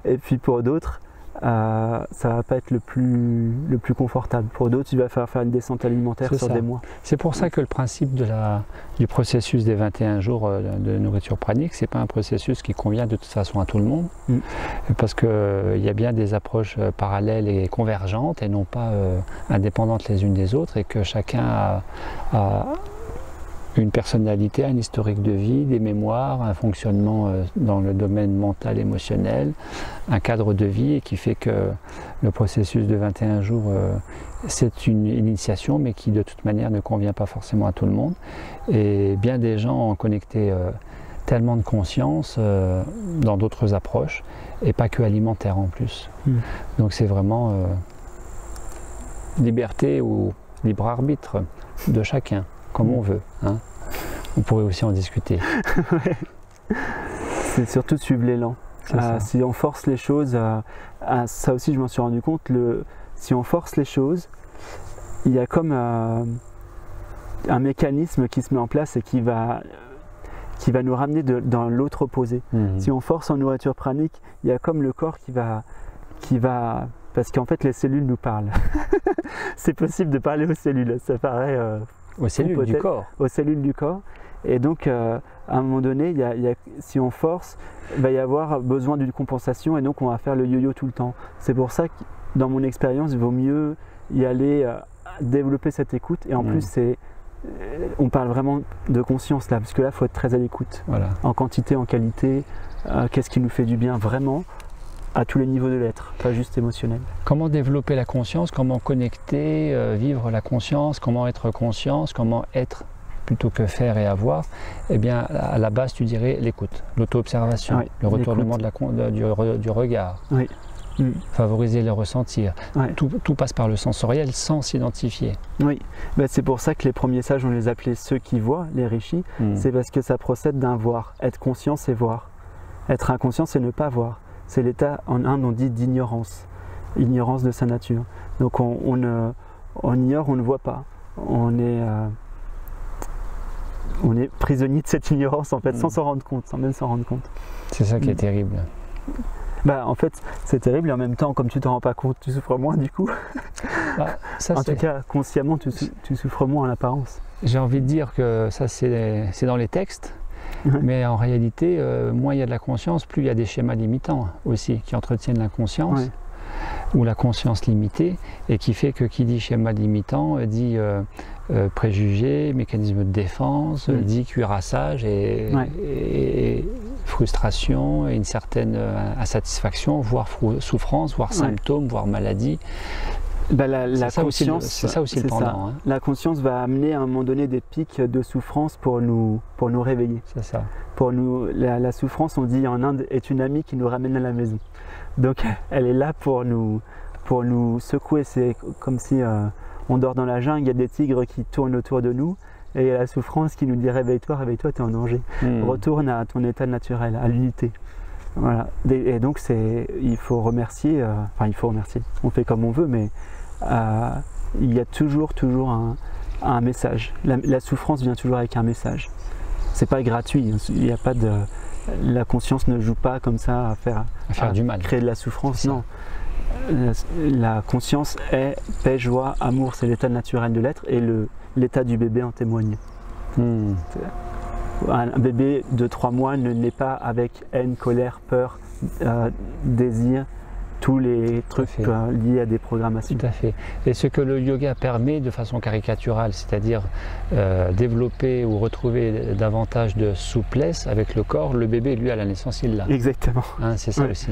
Et puis pour d'autres, ça va pas être le plus confortable. Pour d'autres, tu vas faire une descente alimentaire sur des mois. C'est pour ça que le principe du processus des 21 jours de nourriture pranique, c'est pas un processus qui convient de toute façon à tout le monde, parce qu'il y a bien des approches parallèles et convergentes et non pas indépendantes les unes des autres, et que chacun a une personnalité, un historique de vie, des mémoires, un fonctionnement dans le domaine mental, émotionnel, un cadre de vie, et qui fait que le processus de 21 jours, c'est une initiation, mais qui de toute manière ne convient pas forcément à tout le monde. Et bien des gens ont connecté tellement de conscience dans d'autres approches, et pas que alimentaire en plus. Donc c'est vraiment liberté ou libre arbitre de chacun, comme on veut. Hein. On pourrait aussi en discuter. C'est surtout de suivre l'élan. Si on force les choses, ça aussi je m'en suis rendu compte, si on force les choses, il y a comme un mécanisme qui se met en place et qui va nous ramener dans l'autre opposé. Si on force en nourriture pranique, il y a comme le corps qui va parce qu'en fait les cellules nous parlent. C'est possible de parler aux cellules, ça paraît... aux cellules du corps. Aux cellules du corps. Et donc, à un moment donné, si on force, il va y avoir besoin d'une compensation, et donc on va faire le yo-yo tout le temps. C'est pour ça que, dans mon expérience, il vaut mieux y aller développer cette écoute. Et en plus, on parle vraiment de conscience là, parce que là, il faut être très à l'écoute. Voilà. En quantité, en qualité, qu'est-ce qui nous fait du bien vraiment, à tous les niveaux de l'être, pas juste émotionnel. Comment développer la conscience, comment connecter, vivre la conscience, comment être conscience, comment être plutôt que faire et avoir. Eh bien, à la base, tu dirais l'écoute, l'auto-observation, le retournement du regard, favoriser le ressentir. Tout passe par le sensoriel sans s'identifier. Oui, c'est pour ça que les premiers sages, on les appelait ceux qui voient, les rishis, c'est parce que ça procède d'un voir. Être conscient, c'est voir. Être inconscient, c'est ne pas voir. C'est l'état, en Inde, on dit d'ignorance, ignorance de sa nature. Donc on ignore, on ne voit pas. On est prisonnier de cette ignorance en fait, sans s'en rendre compte, sans même s'en rendre compte. C'est ça qui est terrible. En fait, c'est terrible, et en même temps, comme tu t'en rends pas compte, tu souffres moins du coup. En tout cas, consciemment, tu souffres moins en apparence. J'ai envie de dire que ça, c'est dans les textes. Mais en réalité, moins il y a de la conscience, plus il y a des schémas limitants aussi qui entretiennent l'inconscience ou la conscience limitée, et qui fait que qui dit schéma limitant dit préjugés, mécanisme de défense, dit cuirassage et frustration et une certaine insatisfaction, voire souffrance, voire symptômes, voire maladie. La conscience, c'est ça aussi le pendant. Hein. La conscience va amener à un moment donné des pics de souffrance pour nous réveiller. C'est ça. Pour nous, la souffrance, on dit en Inde, est une amie qui nous ramène à la maison. Donc elle est là pour nous secouer. C'est comme si on dort dans la jungle, il y a des tigres qui tournent autour de nous, et il y a la souffrance qui nous dit réveille-toi, t'es en danger. Retourne à ton état naturel, à l'unité. Voilà. Et donc il faut remercier, on fait comme on veut, mais il y a toujours un message. La souffrance vient toujours avec un message. C'est pas gratuit, il y a pas de... La conscience ne joue pas comme ça à faire du mal, créer de la souffrance, non. La conscience est paix, joie, amour, c'est l'état naturel de l'être, et l'état du bébé en témoigne. Un bébé de 3 mois ne naît pas avec haine, colère, peur, désir, tous les trucs liés à des programmations. Tout à fait. Et ce que le yoga permet de façon caricaturale, c'est-à-dire développer ou retrouver davantage de souplesse avec le corps, le bébé, lui, à la naissance, il l'a. Exactement. C'est ça aussi.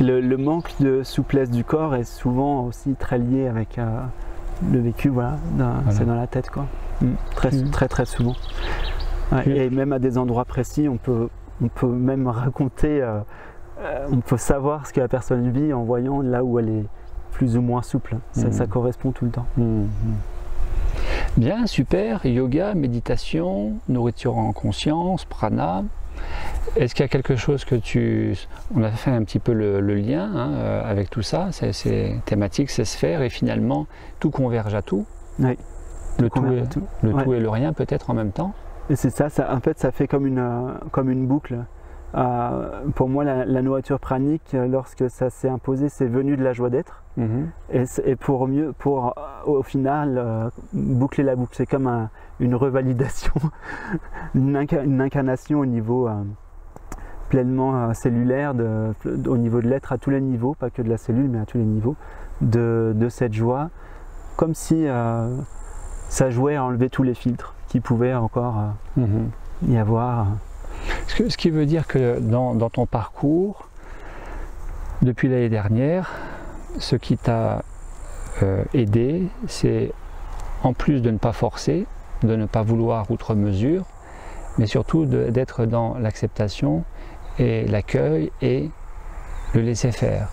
Le manque de souplesse du corps est souvent aussi très lié avec le vécu, c'est dans la tête, quoi. Très souvent. Et même à des endroits précis, on peut même raconter, on peut savoir ce que la personne vit en voyant là où elle est plus ou moins souple. Ça correspond tout le temps. Bien, super. Yoga, méditation, nourriture en conscience, prana. Est-ce qu'il y a quelque chose on a fait un petit peu le lien avec tout ça, ces thématiques, ces sphères, et finalement tout converge à tout. Oui. Le tout et le rien peut-être en même temps. Et c'est ça, en fait ça fait comme une boucle. pour moi, la nourriture pranique, lorsque ça s'est imposé, c'est venu de la joie d'être. Et pour au final, boucler la boucle. C'est comme une revalidation, une incarnation au niveau pleinement cellulaire, au niveau de l'être à tous les niveaux, pas que de la cellule, mais à tous les niveaux, de cette joie, comme si ça jouait à enlever tous les filtres qui pouvaient encore y avoir. Ce qui veut dire que dans ton parcours, depuis l'année dernière, ce qui t'a aidé, c'est en plus de ne pas forcer, de ne pas vouloir outre mesure, mais surtout d'être dans l'acceptation et l'accueil et le laisser faire,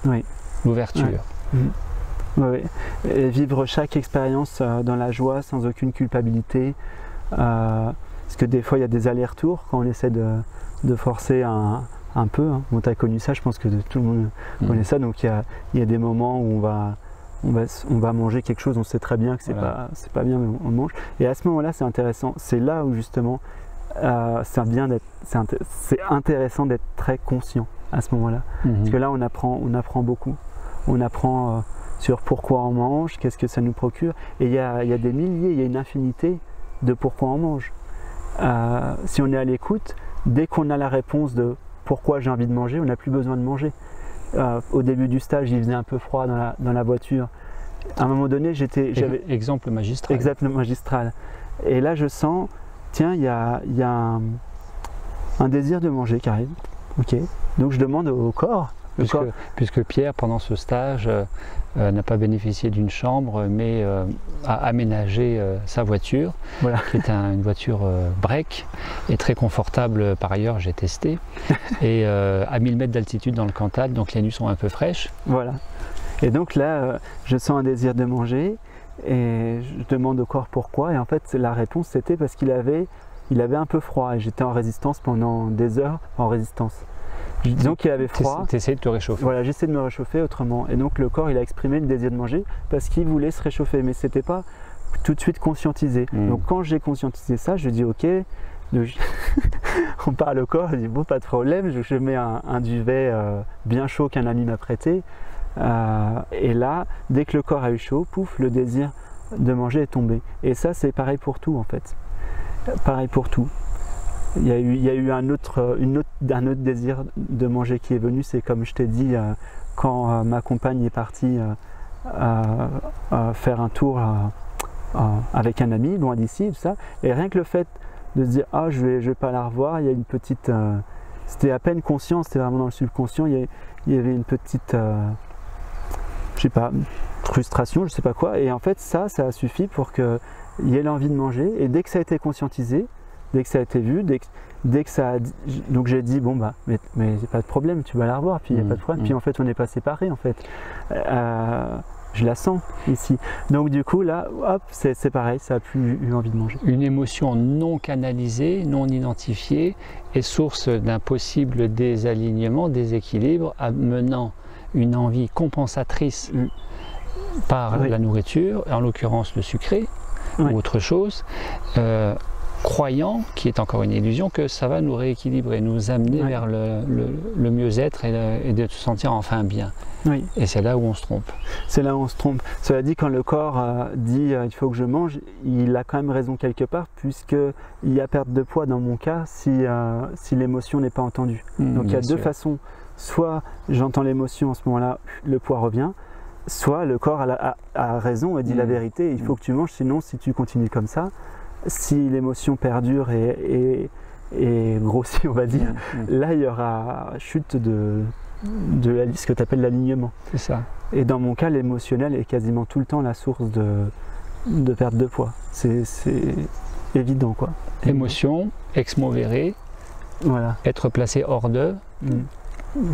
l'ouverture. Oui. Et vivre chaque expérience dans la joie, sans aucune culpabilité. Parce que des fois, il y a des allers-retours quand on essaie de forcer un peu. Bon, tu as connu ça, je pense que tout le monde connaît ça. Donc, il y a des moments où on va manger quelque chose, on sait très bien que c'est pas bien, mais on le mange. Et à ce moment-là, c'est intéressant. C'est là où justement, c'est intéressant d'être très conscient à ce moment-là. Parce que là, on apprend beaucoup. On apprend sur pourquoi on mange, qu'est-ce que ça nous procure. Et il y a des milliers, il y a une infinité de pourquoi on mange. Si on est à l'écoute, dès qu'on a la réponse de pourquoi j'ai envie de manger, on n'a plus besoin de manger. Au début du stage, il faisait un peu froid dans la voiture. À un moment donné, j'avais exemple magistral. Exemple magistral. Et là, je sens, tiens, il y a un désir de manger qui arrive. Ok. Donc je demande au corps. Puisque Pierre, pendant ce stage, n'a pas bénéficié d'une chambre, mais a aménagé sa voiture, qui est une voiture break, et très confortable par ailleurs, j'ai testé, et à 1000 mètres d'altitude dans le Cantal, donc les nuits sont un peu fraîches. Voilà. Et donc là, je sens un désir de manger, et je demande au corps pourquoi, et en fait la réponse c'était parce qu'il avait un peu froid, et j'étais en résistance pendant des heures, en résistance. Disons qu'il avait froid. Tu essaies de te réchauffer. Voilà, j'essaie de me réchauffer autrement. Et donc le corps, il a exprimé le désir de manger parce qu'il voulait se réchauffer. Mais c'était pas tout de suite conscientisé. Donc quand j'ai conscientisé ça, je dis ok. On parle au corps, je dis bon, pas de problème. Je mets un duvet bien chaud qu'un ami m'a prêté. Et là, dès que le corps a eu chaud, pouf, le désir de manger est tombé. Et ça, c'est pareil pour tout en fait. Pareil pour tout. Il y a eu un autre désir de manger qui est venu, c'est comme je t'ai dit, quand ma compagne est partie faire un tour avec un ami, loin d'ici, tout ça, et rien que le fait de se dire ah je vais pas la revoir, il y a une petite, c'était à peine conscient, c'était vraiment dans le subconscient, il y avait une petite, je sais pas, frustration, je sais pas quoi, et en fait ça a suffi pour qu'il y ait l'envie de manger, et dès que ça a été conscientisé, dès que ça a été vu, dès que ça a... Donc j'ai dit, bon bah, mais c'est pas de problème, tu vas la revoir, puis il n'y a pas de problème. Puis en fait, on n'est pas séparés, en fait. Je la sens ici. Donc du coup, là, hop, c'est pareil, ça a plus eu envie de manger. Une émotion non canalisée, non identifiée, est source d'un possible désalignement, déséquilibre, amenant une envie compensatrice par la nourriture, en l'occurrence le sucré, ou autre chose, croyant, qui est encore une illusion, que ça va nous rééquilibrer, nous amener vers le mieux-être et de se sentir enfin bien. Et c'est là où on se trompe. C'est là où on se trompe. Cela dit, quand le corps dit il faut que je mange, il a quand même raison quelque part, puisqu'il y a perte de poids dans mon cas si l'émotion n'est pas entendue. Donc il y a deux façons. Soit j'entends l'émotion, à ce moment-là, le poids revient, soit le corps a raison et dit la vérité, il faut que tu manges, sinon si tu continues comme ça, si l'émotion perdure et grossit, on va dire, là il y aura chute de ce que tu appelles l'alignement. C'est ça. Et dans mon cas, l'émotionnel est quasiment tout le temps la source de perte de poids. C'est évident, quoi. Émotion, ex movere, être placé hors de,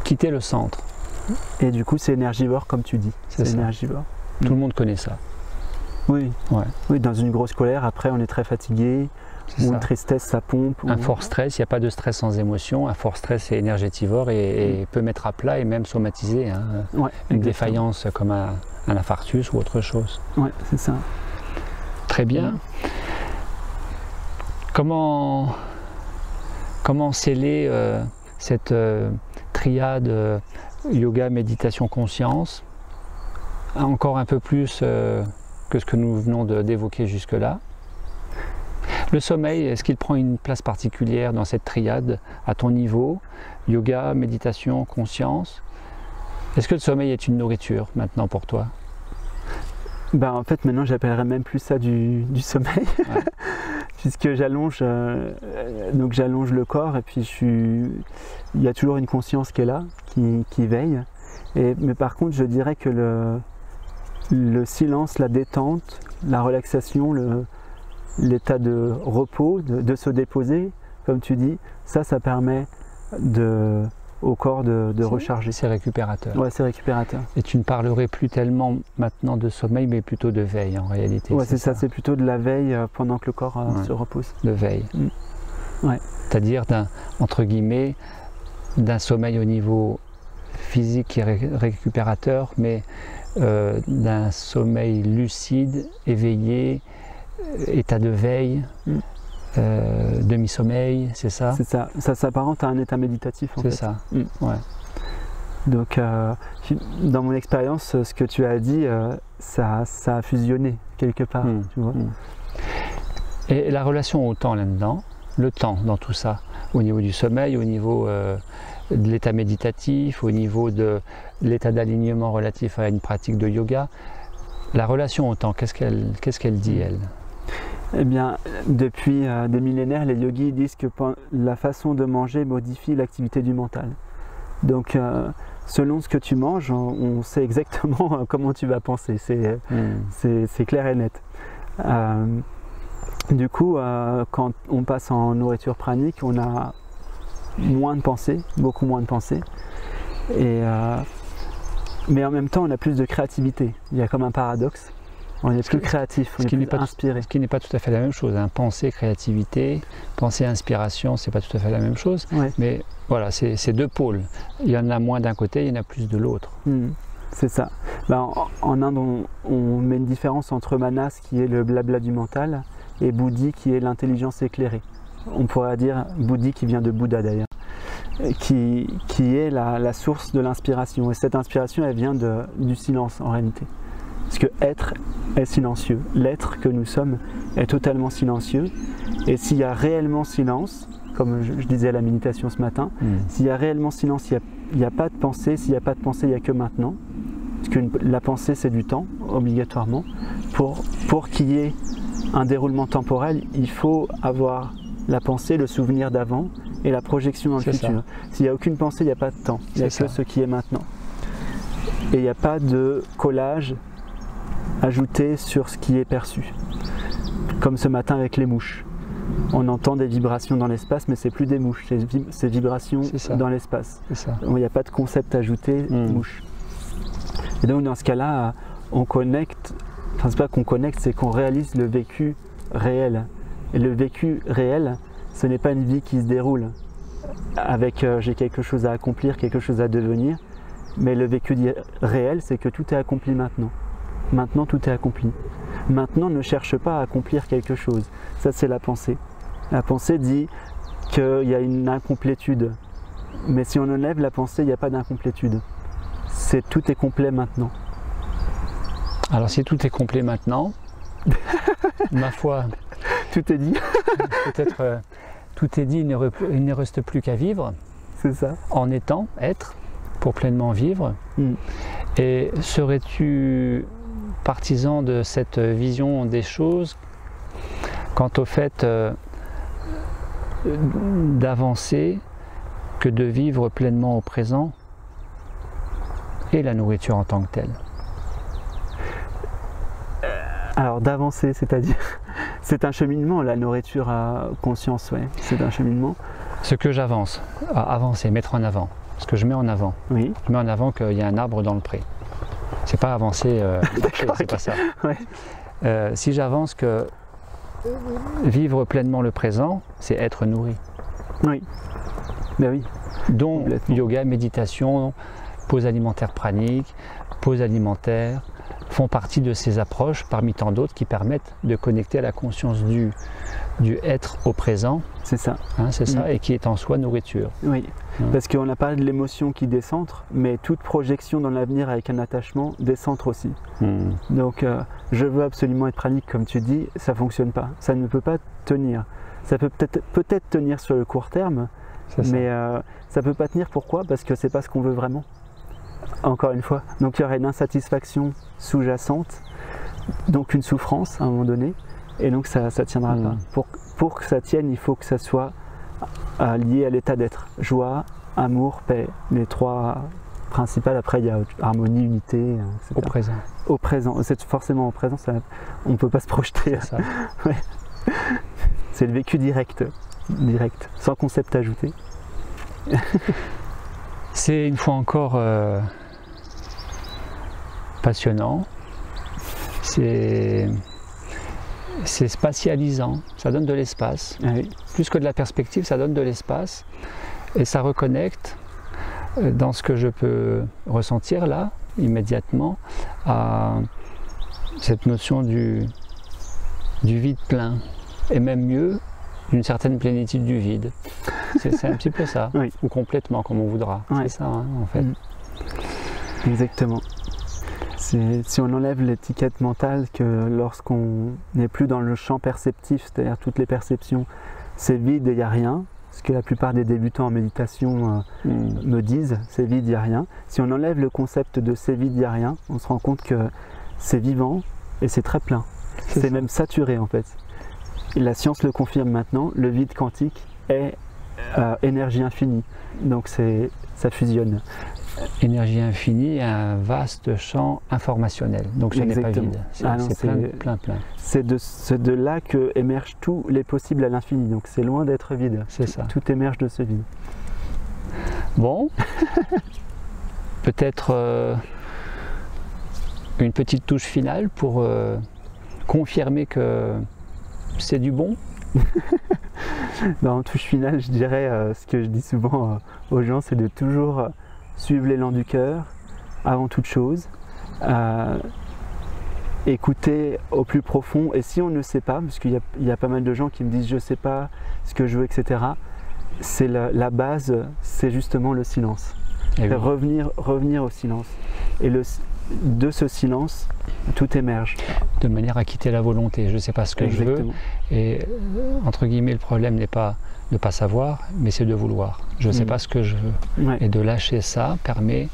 quitter le centre. Et du coup, c'est énergivore, comme tu dis. C'est énergivore. Tout le monde connaît ça. Oui. Oui, dans une grosse colère, après on est très fatigué, ou une tristesse, ça pompe. Un fort stress, il n'y a pas de stress sans émotion. Un fort stress, c'est énergétivore et peut mettre à plat et même somatiser une défaillance comme un infarctus ou autre chose. Oui, c'est ça. Très bien. Comment sceller cette triade yoga, méditation, conscience, encore un peu plus que ce que nous venons d'évoquer jusque-là. Le sommeil, est-ce qu'il prend une place particulière dans cette triade à ton niveau? Yoga, méditation, conscience. Est-ce que le sommeil est une nourriture maintenant pour toi? Ben, en fait, maintenant, j'appellerais même plus ça du sommeil, ouais. Puisque j'allonge le corps et puis il y a toujours une conscience qui est là, qui veille. Mais par contre, je dirais que le silence, la détente, la relaxation, l'état de repos, de se déposer, comme tu dis, ça permet au corps de recharger. C'est récupérateur. Ouais, c'est récupérateur. Et tu ne parlerais plus tellement maintenant de sommeil, mais plutôt de veille en réalité. Ouais, c'est ça, c'est plutôt de la veille pendant que le corps se repose. De veille. Ouais. C'est-à-dire entre guillemets, d'un sommeil au niveau physique qui est récupérateur, mais d'un sommeil lucide, éveillé, état de veille. Demi-sommeil, c'est ça? C'est ça, ça s'apparente à un état méditatif en fait. C'est ça, ouais. Donc dans mon expérience, ce que tu as dit, ça a fusionné quelque part, tu vois. Et la relation au temps là-dedans, le temps dans tout ça, au niveau du sommeil, au niveau de l'état méditatif, au niveau de l'état d'alignement relatif à une pratique de yoga, la relation au temps, qu'est-ce qu'elle dit elle? Eh bien, depuis des millénaires, les yogis disent que la façon de manger modifie l'activité du mental. Donc, selon ce que tu manges, on sait exactement comment tu vas penser. C'est clair et net. Du coup, quand on passe en nourriture pranique, on a moins de pensées, beaucoup moins de pensées. Mais en même temps, on a plus de créativité. Il y a comme un paradoxe. On est plus créatif, on est plus inspiré. Ce qui n'est pas tout à fait la même chose. Hein. Pensée, créativité, pensée, inspiration, c'est pas tout à fait la même chose. Ouais. Mais voilà, c'est deux pôles. Il y en a moins d'un côté, il y en a plus de l'autre. C'est ça. Ben, en Inde, on met une différence entre manas, qui est le blabla du mental, et buddhi, qui est l'intelligence éclairée. On pourrait dire buddhi, qui vient de Bouddha d'ailleurs, qui est la source de l'inspiration. Et cette inspiration, elle vient du silence en réalité. Parce que être est silencieux. L'être que nous sommes est totalement silencieux. Et s'il y a réellement silence, comme je disais à la méditation ce matin, s'il y a réellement silence, il n'y a pas de pensée. S'il n'y a pas de pensée, il n'y a que maintenant. Parce que la pensée, c'est du temps, obligatoirement. Pour qu'il y ait un déroulement temporel, il faut avoir la pensée, le souvenir d'avant et la projection dans le futur. S'il n'y a aucune pensée, il n'y a pas de temps. Il n'y a que ce qui est maintenant. Et il n'y a pas de collage ajouté sur ce qui est perçu. Comme ce matin avec les mouches. On entend des vibrations dans l'espace, mais c'est plus des mouches, c'est vibrations dans l'espace. Il n'y a pas de concept ajouté, mouche. Et donc dans ce cas-là, on connecte, enfin c'est pas qu'on connecte, c'est qu'on réalise le vécu réel. Et le vécu réel, ce n'est pas une vie qui se déroule avec j'ai quelque chose à accomplir, quelque chose à devenir, mais le vécu réel, c'est que tout est accompli maintenant. Maintenant, tout est accompli. Maintenant, ne cherche pas à accomplir quelque chose. Ça, c'est la pensée. La pensée dit qu'il y a une incomplétude. Mais si on enlève la pensée, il n'y a pas d'incomplétude. Tout est complet maintenant. Alors, si tout est complet maintenant, ma foi... Tout est dit. Peut-être tout est dit, il ne reste plus qu'à vivre. C'est ça. En étant, être, pour pleinement vivre. Et serais-tu partisan de cette vision des choses quant au fait d'avancer que de vivre pleinement au présent et la nourriture en tant que telle? Alors d'avancer, c'est-à-dire c'est un cheminement, la nourriture à conscience, ouais, c'est un cheminement. Ce que j'avance, avancer, mettre en avant, ce que je mets en avant. Oui. Je mets en avant qu'il y a un arbre dans le pré. C'est pas avancer, c'est pas ça. Ouais. Si j'avance que vivre pleinement le présent, c'est être nourri. Oui. Ben oui. Donc yoga, méditation, pause alimentaire pranique, pause alimentaire font partie de ces approches parmi tant d'autres qui permettent de connecter à la conscience du du être au présent, C'est ça. hein, c'est ça, et qui est en soi nourriture. Oui, parce qu'on a parlé de l'émotion qui décentre, mais toute projection dans l'avenir avec un attachement décentre aussi. Donc je veux absolument être pranique, comme tu dis, ça ne fonctionne pas. Ça ne peut pas tenir. Ça peut peut-être tenir sur le court terme, mais ça ne peut pas tenir. Pourquoi? Parce que ce n'est pas ce qu'on veut vraiment. Encore une fois. Donc il y aurait une insatisfaction sous-jacente, donc une souffrance à un moment donné, et donc ça ne tiendra pas. Pour que ça tienne, il faut que ça soit lié à l'état d'être. Joie, amour, paix, les trois principales. Après il y a harmonie, unité, etc. Au présent. Au présent, c'est forcément au présent, on ne peut pas se projeter. C'est ça. Ouais. C'est le vécu direct, sans concept ajouté. C'est une fois encore passionnant, c'est spatialisant, ça donne de l'espace. Ah oui. Plus que de la perspective, ça donne de l'espace et ça reconnecte dans ce que je peux ressentir là, immédiatement, à cette notion du vide plein, et même mieux, d'une certaine plénitude du vide. C'est un petit peu ça, oui. Ou complètement, comme on voudra. Ouais. C'est ça, hein, en fait. Exactement. Si on enlève l'étiquette mentale que lorsqu'on n'est plus dans le champ perceptif, c'est-à-dire toutes les perceptions, c'est vide et il n'y a rien, ce que la plupart des débutants en méditation me disent, c'est vide, il n'y a rien. Si on enlève le concept de c'est vide, il n'y a rien, on se rend compte que c'est vivant et c'est très plein. C'est même saturé en fait. Et la science le confirme maintenant, le vide quantique est énergie infinie, donc ça fusionne. Énergie infinie et un vaste champ informationnel, donc ce n'est pas vide, c'est plein. C'est de là que émergent tous les possibles à l'infini, donc c'est loin d'être vide, c'est ça. Tout émerge de ce vide. Bon, peut-être une petite touche finale pour confirmer que c'est du bon. En touche finale, je dirais ce que je dis souvent aux gens, c'est de toujours suivre l'élan du cœur avant toute chose, écouter au plus profond, et si on ne sait pas, parce qu'il y a pas mal de gens qui me disent je ne sais pas ce que je veux, etc., c'est la base, c'est justement le silence. Revenir au silence. Et de ce silence, tout émerge. De manière à quitter la volonté. Je ne sais pas ce que Exactement. je veux. Et entre guillemets, le problème n'est pas de ne pas savoir, mais c'est de vouloir. Je ne sais pas ce que je veux. Ouais. Et de lâcher ça permet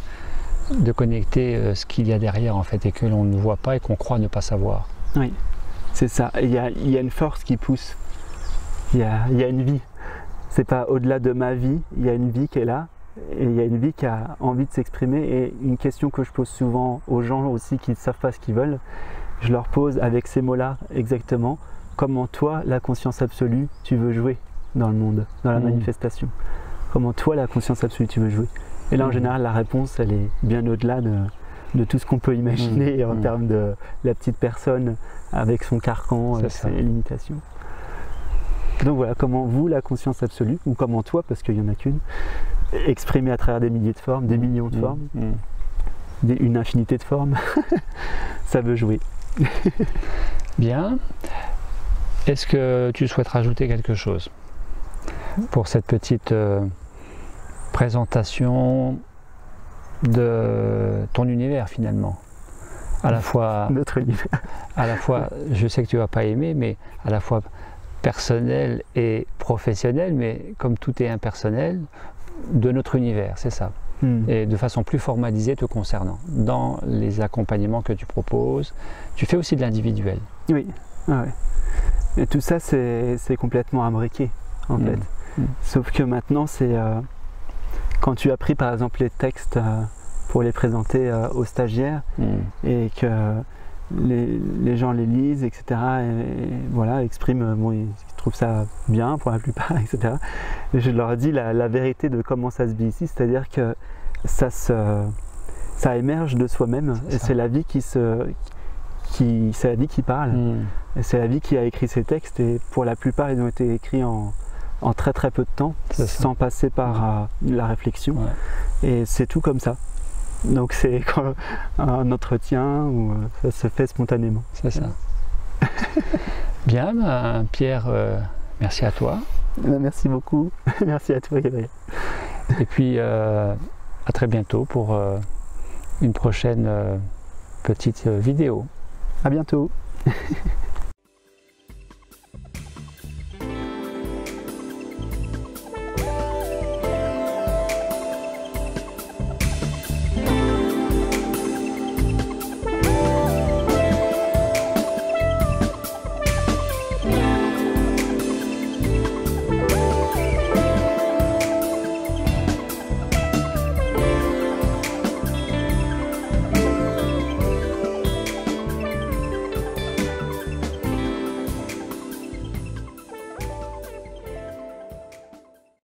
de connecter ce qu'il y a derrière en fait, et que l'on ne voit pas et qu'on croit ne pas savoir. Oui, c'est ça. Il y a une force qui pousse. Il y a une vie. C'est pas au-delà de ma vie, il y a une vie qui est là. Et il y a une vie qui a envie de s'exprimer. Et une question que je pose souvent aux gens aussi qui ne savent pas ce qu'ils veulent, je leur pose avec ces mots-là exactement: comment toi, la conscience absolue, tu veux jouer dans le monde, dans la manifestation? Comment toi, la conscience absolue, tu veux jouer? Et là, en général, la réponse, elle est bien au-delà de tout ce qu'on peut imaginer en termes de la petite personne avec son carcan, avec ses limitations. Donc voilà, comment vous, la conscience absolue, ou comment toi, parce qu'il n'y en a qu'une, exprimée à travers des milliers de formes, des millions de formes, une infinité de formes, ça veut jouer. Bien. Est-ce que tu souhaites rajouter quelque chose pour cette petite présentation de ton univers finalement? À la fois, notre univers. À la fois, je sais que tu ne vas pas aimer, mais à la fois personnel et professionnel, mais comme tout est impersonnel, de notre univers, c'est ça. Et de façon plus formalisée te concernant. Dans les accompagnements que tu proposes, tu fais aussi de l'individuel. Oui, ouais. Et tout ça, c'est complètement imbriqué, en fait. Sauf que maintenant, c'est quand tu as pris par exemple les textes pour les présenter aux stagiaires et que les gens les lisent, etc. Et voilà, expriment, bon, ils trouvent ça bien pour la plupart, etc. Et je leur dis la vérité de comment ça se vit ici, c'est-à-dire que ça émerge de soi-même, et c'est la vie c'est la vie qui parle, et c'est la vie qui a écrit ces textes, et pour la plupart ils ont été écrits en très très peu de temps, sans passer par la réflexion, et c'est tout comme ça. Donc c'est un entretien où ça se fait spontanément. C'est ça. Bien, Pierre, Merci à toi. Merci beaucoup. Merci à toi, Gabriel. Et puis, à très bientôt pour une prochaine petite vidéo. À bientôt.